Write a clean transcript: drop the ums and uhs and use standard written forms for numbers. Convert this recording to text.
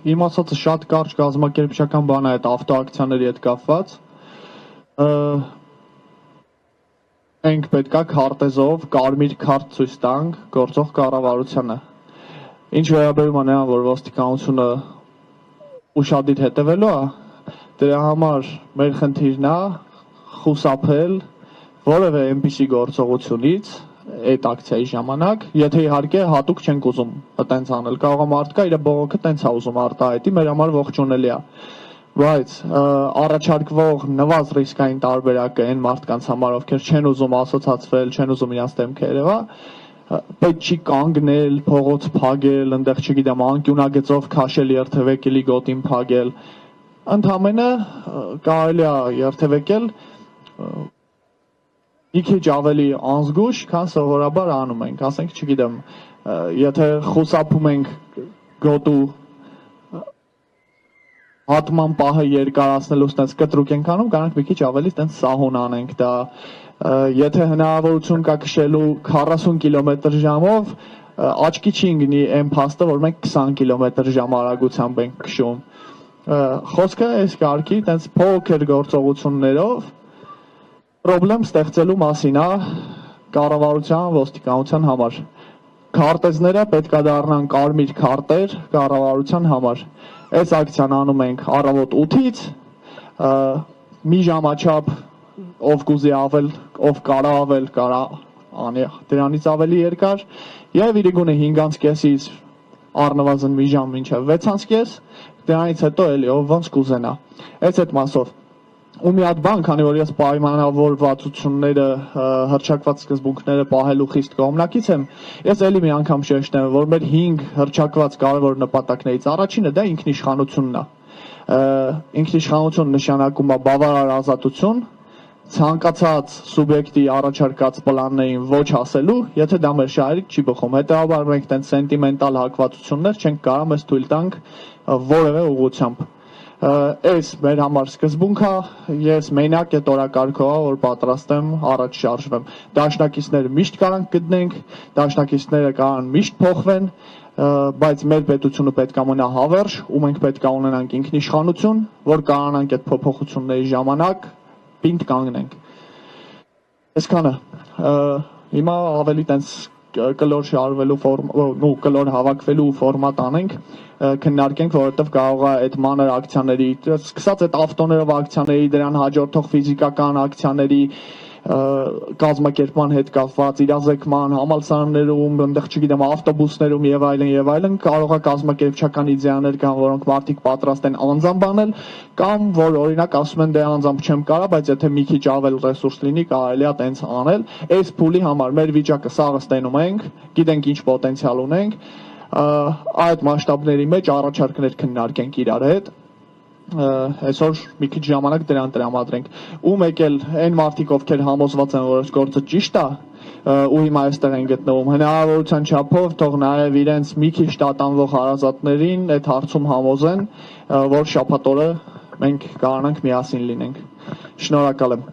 իմ ասածը շատ կարճ կազմակերպչական բան է այդ ավտոակցիաների հետ կապված։ Մենք պետքա քարտեզով կարմիր քարտ ցույց տանք գործող կառավարությանը։ Ինչ վերաբերում է նրան, որ ոստիկանությունը ուշադիր հետևելու է, դրա համար մեր խնդիրն է խուսափել որևէ այնպիսի գործողությունից այդ ակցիայի ժամանակ, եթե իհարկե հատուկ չենք ուզում տենց անել, կարող է մարդկա իր բողոքը տենց է ուզում արտահայտի, մեր համար ողջունելի է, բայց առաջարկվող նվազ ռիսկային տարբերակը այն մարդկանց համար, ովքեր չեն ուզում ասոցացվել, չեն ուզում իրենց դեմքը երևա, պետք չի կանգնել, փողոց փագել, այնտեղ չգիտեմ, անկյունագծով քաշել երթևեկելի գոտին փագել, ընդհանրապես կարելի է երթևեկել մի քիչ ավելի անզգույշ, քան սովորաբար անում ենք, ասենք, չգիտեմ, եթե խուսափում ենք գոտու հատման պահը երկարացնելու ստենց կտրուկ ենք անում, կարանք մի քիչ ավելի ստենց սահուն անենք դա, եթե հնարավորություն կա քշելու 40 կմ/ժ-ով, աչքի չի ընկնի այն փաստը, որ մենք 20 կմ/ժ արագությամբ ենք քշում։ Խոսքը այս կարգի ստենց փոքր գործողություններով պրոբլեմ ստեղծելու մասին է կառավարության, ոստիկանության համար։ Քարտեզները պետք է դառնան կարմիր քարտեր կառավարության համար։ Այս ակցիան անում ենք առավոտ 8-ից, մի ժամաչափ ով կուզի ավել, ով կարա ավել, կարա անի դրանից ավելի երկար, եւ իրիկունը 5:30-ից առնվազն մի ժամ մինչև 6:30, դրանից հետո էլի ով ոնց կուզենա։ Այս այդ մասով ու մի հատ բան, քանի որ ես պայմանավորվածությունները, հռչակված սկզբունքները պահելու խիստ կողմնակից եմ, ես էլի մի անգամ շեշտեմ, որ մեր 5 հռչակված կարևոր նպատակներից առաջինը դա ինքնիշխանությունն է։ Ինքնիշխանություն նշանակում է բավարար ազատություն, ցանկացած սուբյեկտի առաջարկած պլաններին ոչ ասելու, եթե դա մեր շահերից չի բխում։ Հետևաբար մենք տենց սենտիմենտալ հակվածություններ չենք կարող մեզ թույլ տանք որևէ ուղղությամբ։ Այս մեր համար սկզբունք է, ես մենակ այդ օրակարգով որ պատրաստ եմ առաջ շարժվեմ։ Դաշնակիցները միշտ կարանք գտնենք, դաշնակիցները կարան միշտ փոխվեն, բայց մեր պետությունը պետք է մնա հավերժ, ու մենք պետք է ունենանք ինքնիշխանություն, որ կարողանանք այդ փոփոխությունների ժամանակ պինդ կանգնենք։ Այսքանը։ Հիմա ավելի տենց կլոր շարվելու կլոր հավաքվելու ֆորմատ անենք, քննարկենք, որովհետև կարող է այդ մանր ակցիաների, սկսած այդ ավտոներով ակցիաների, դրան հաջորդող ֆիզիկական ակցիաների կազմակերպման հետ կապված, իրազեկման, համալսարաններում, այնտեղ չգիտեմ, ավտոբուսներում եւ այլն, կարող է կազմակերպչական իդեաներ կան, որոնք մարդիկ պատրաստ են անձամբ անել, կամ որ օրինակ ասում են դե անձամբ չեմ կարա, բայց եթե մի քիչ ավել ռեսուրս լինի, կարելի է տենց անել։ Այս փուլի համար մեր վիճակը սաղը ստենում ենք, գիտենք ինչ պոտենցիալ ունենք, այդ մասշտաբների մեջ առաջարկներ քննարկենք իրար հետ։ Այսօր մի քիչ ժամանակ դրան տրամադրենք։ Ու մեկ էլ այն մարդիկ, ովքեր համոզված են, որ այս գործը ճիշտ է, ու հիմա այստեղ են գտնվում, հնարավորության չափով թող նաև իրենց մի քիչ տատանվող հարազատներին այդ հարցում համոզեն, որ շաբաթ օրը մենք կարողանանք միասին լինենք։ Շնորհակալ եմ։